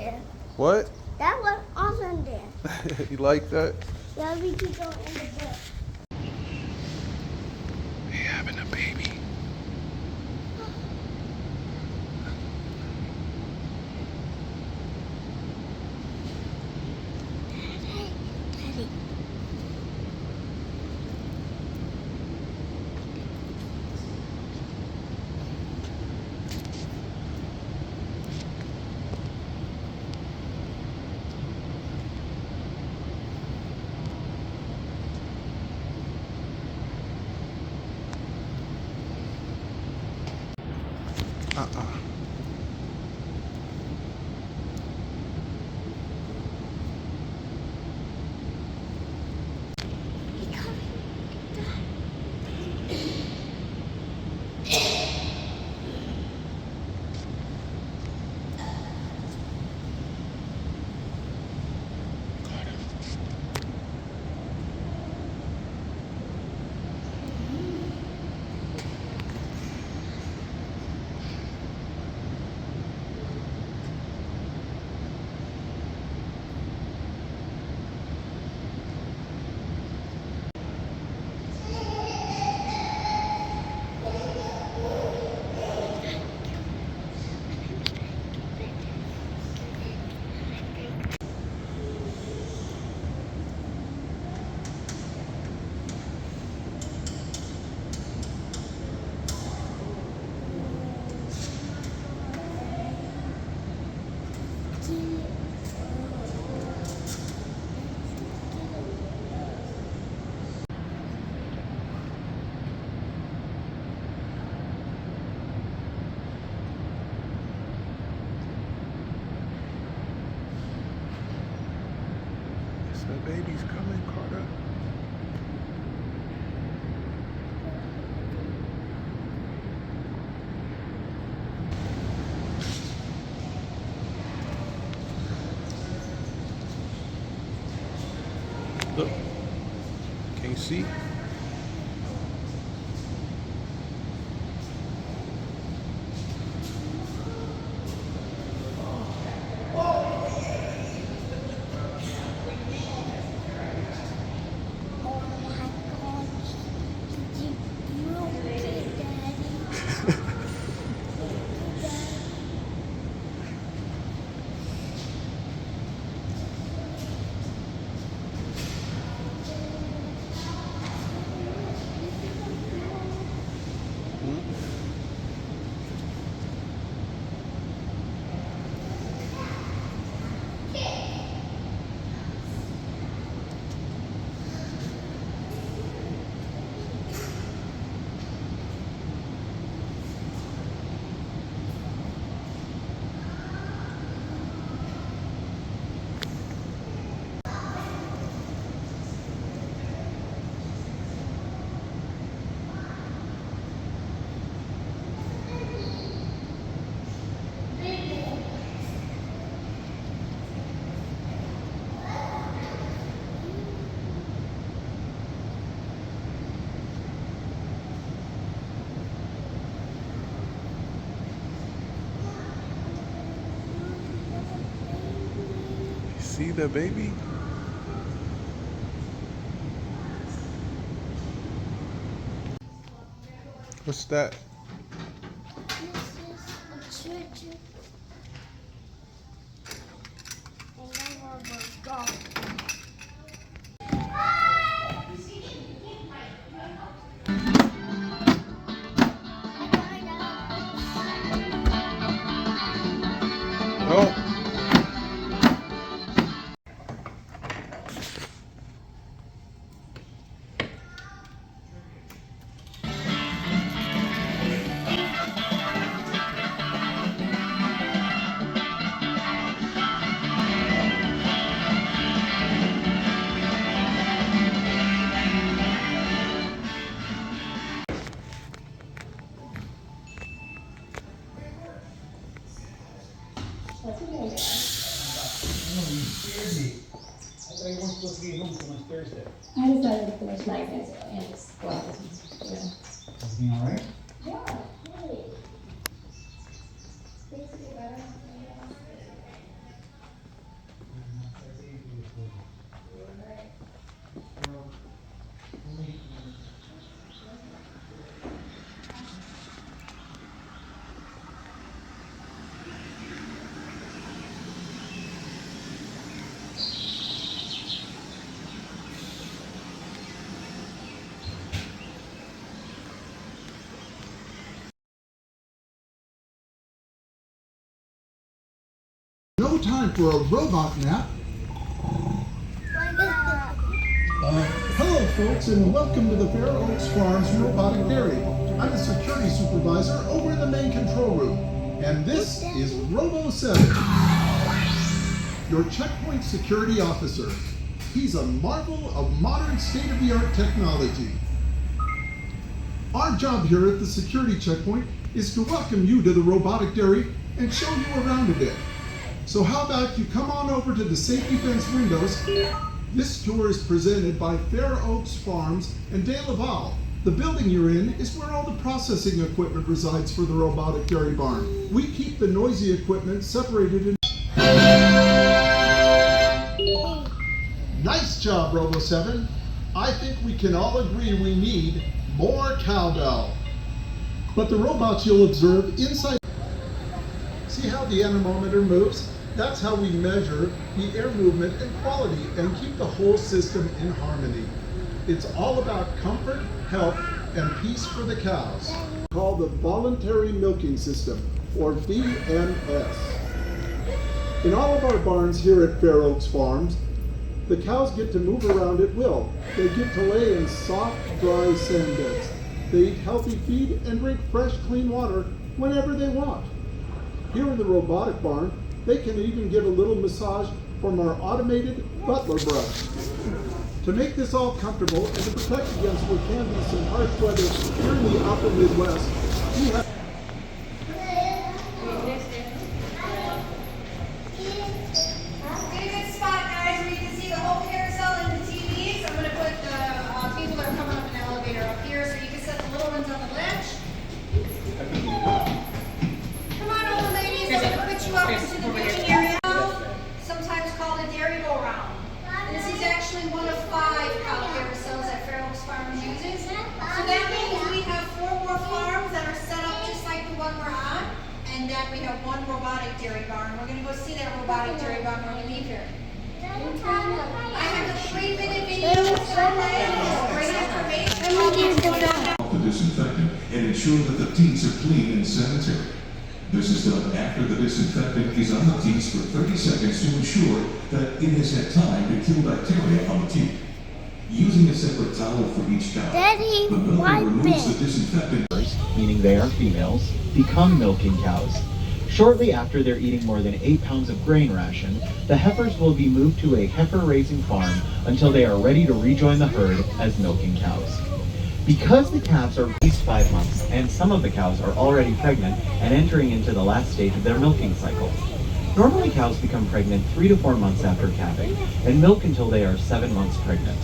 there. What? That was awesome there. You like that? Yeah, we can go in the book. They having a baby. Daddy. Yes, the baby's coming, Carter. Look. Can you see? Oh my gosh. You okay, Daddy? You see the baby? What's that? This is a church. And then we'll go. No. I was supposed to be home till next Thursday. I decided to finish my exams and just go out this weekend. Everything all right? Yeah, hey. No time for a robot nap. Hello folks and welcome to the Fair Oaks Farms Robotic Dairy. I'm the security supervisor over in the main control room. And this is Robo7, your checkpoint security officer. He's a marvel of modern state-of-the-art technology. Our job here at the security checkpoint is to welcome you to the robotic dairy and show you around a bit. So how about you come on over to the safety fence windows. This tour is presented by Fair Oaks Farms and De Laval. The building you're in is where all the processing equipment resides for the robotic dairy barn. We keep the noisy equipment separated in... Nice job, Robo7. I think we can all agree we need more cowbell. But the robots you'll observe inside... See how the anemometer moves? That's how we measure the air movement and quality and keep the whole system in harmony. It's all about comfort, health, and peace for the cows. Called the Voluntary Milking System, or VMS. In all of our barns here at Fair Oaks Farms, the cows get to move around at will. They get to lay in soft, dry sand beds. They eat healthy feed and drink fresh, clean water whenever they want. Here in the robotic barn, they can even get a little massage from our automated butler brush. To make this all comfortable and to protect against what can be some harsh weather here in the upper Midwest, we have... Get a good spot, guys, where you can see the whole carousel and the TVs. I'm going to put the people that are coming up in the elevator up here so you can set the little ones on the ledge. Come on, old ladies, I'm going to put you up into the viewing area. Sometimes called a dairy go-round. This is actually one of 5 cow carousels that Fair Oaks Farms uses. So that means we have 4 more farms that are set up just like the one we're on, and then we have 1 robotic dairy barn. We're going to go see that robotic dairy barn when we leave here. I have a 3-minute video that's great information. The disinfectant and ensure that the teats are clean and sanitary. This is done after the disinfectant is on the teats for 30 seconds to ensure that it has had time to kill bacteria on the teat. Using a separate towel for each cow, Daddy, the milker wipe removes it. the disinfectant. Meaning they are females, become milking cows. Shortly after they're eating more than 8 pounds of grain ration, the heifers will be moved to a heifer raising farm until they are ready to rejoin the herd as milking cows. Because the calves are at least 5 months, and some of the cows are already pregnant and entering into the last stage of their milking cycle. Normally cows become pregnant 3 to 4 months after calving, and milk until they are 7 months pregnant.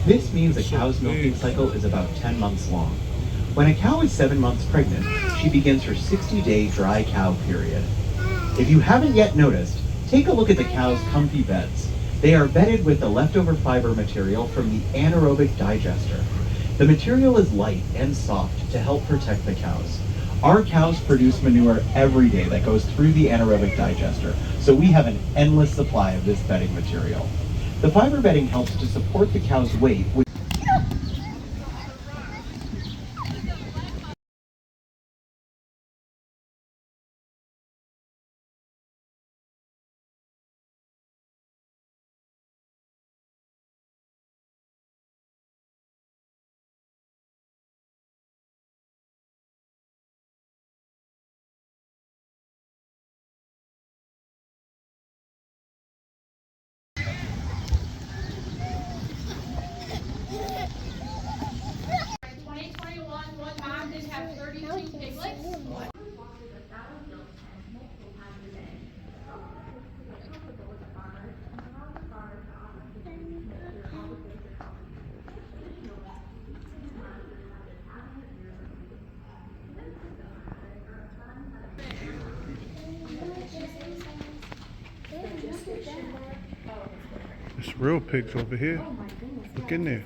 This means a cow's milking cycle is about 10 months long. When a cow is 7 months pregnant, she begins her 60-day dry cow period. If you haven't yet noticed, take a look at the cow's comfy beds. They are bedded with the leftover fiber material from the anaerobic digester. The material is light and soft to help protect the cows. Our cows produce manure every day that goes through the anaerobic digester, so we have an endless supply of this bedding material. The fiber bedding helps to support the cow's weight, There's real pigs over here. Look in there.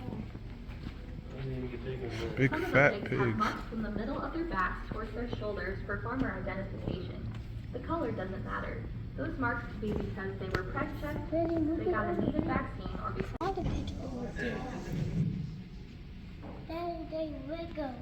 Big fat Have pigs. marks from the middle of their backs towards their shoulders for farmer identification. The color doesn't matter. Those marks could be because they were price checked, they got a needed vaccine, or because All the people will do. Daddy, they wiggle.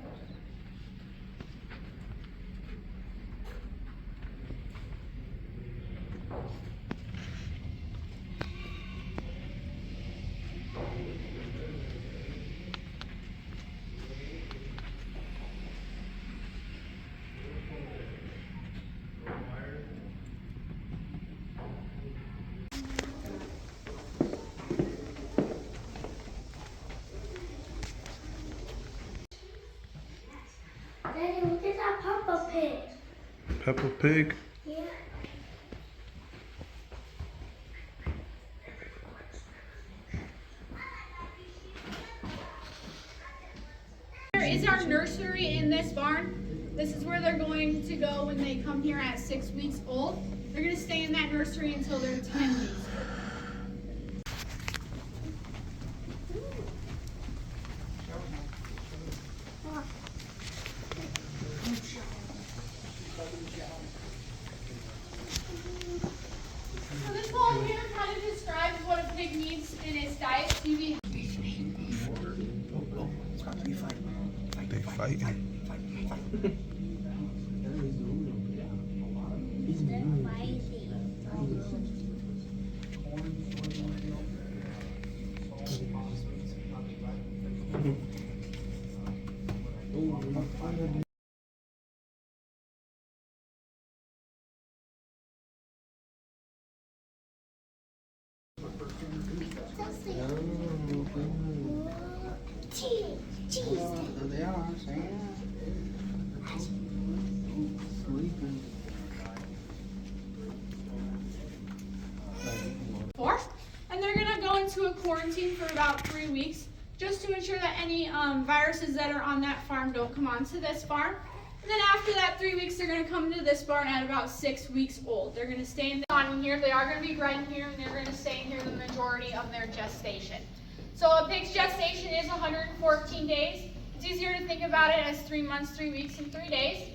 Peppa Pig. Yeah. There is our nursery in this barn. This is where they're going to go when they come here at 6 weeks old. They're going to stay in that nursery until they're 10 weeks. So this whole here kind of describes what a pig needs in its diet to be. They fighting. They are, Sam. Sleeping. And they're gonna go into a quarantine for about 3 weeks, just to ensure that any viruses that are on that farm don't come onto this farm. And then after that 3 weeks, they're gonna come to this barn at about 6 weeks old. They're gonna stay in here. They are gonna be bred here, and they're gonna stay in here the majority of their gestation. So a pig's gestation is 114 days. It's easier to think about it as 3 months, 3 weeks, and 3 days.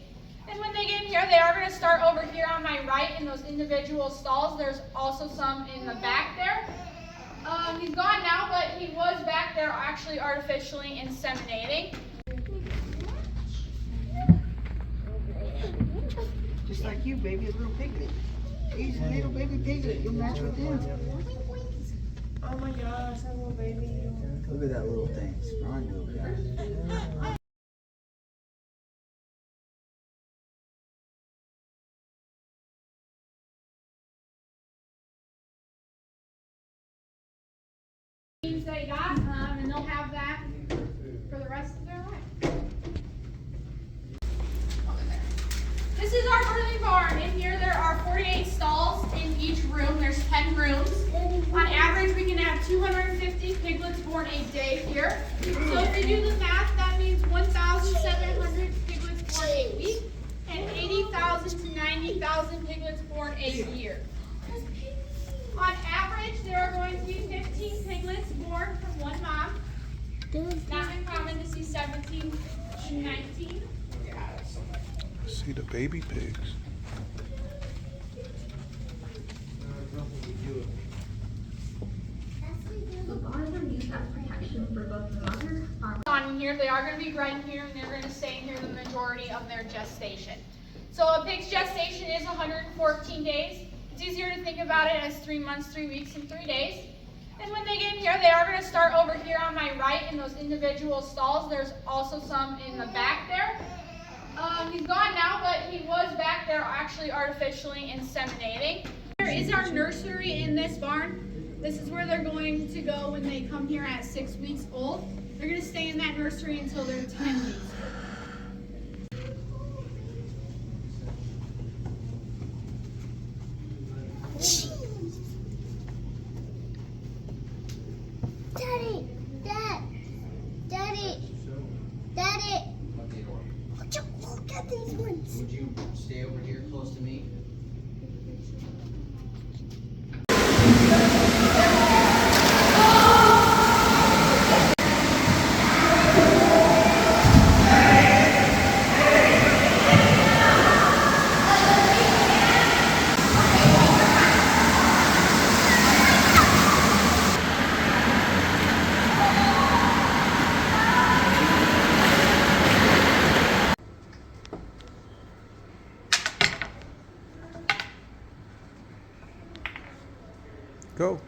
And when they get in here, they are going to start over here on my right in those individual stalls. There's also some in the back there. He's gone now, but he was back there actually artificially inseminating. Just like you, baby, a little piglet. He's a little baby piglet. You'll match with him. Oh my gosh, that little baby. Look at that little thing. Strong little guy. They got, and they'll have that for the rest of their life. This is our birthing barn. In here there are 48 stalls in each room. There's 10 rooms. On average, we can have 250 piglets born a day here. So if you do the math, that means 1,700 piglets born a week and 80,000 to 90,000 piglets born a year. On average, there are going to be 15 piglets born from one mom. Not uncommon to see 17 to 19. See the baby pigs. The bars are used as protection for both the mother and farmer. On here, they are going to be bred here, and they're going to stay in here the majority of their gestation. So a pig's gestation is 114 days. It's easier to think about it as 3 months, 3 weeks, and 3 days. And when they get in here, they are going to start over here on my right in those individual stalls. There's also some in the back there. He's gone now, but he was back there actually artificially inseminating. There is our nursery in this barn. This is where they're going to go when they come here at 6 weeks old. They're going to stay in that nursery until they're 10 weeks. Daddy, Daddy, would you look at these ones? Would you stay over here close to me? Go.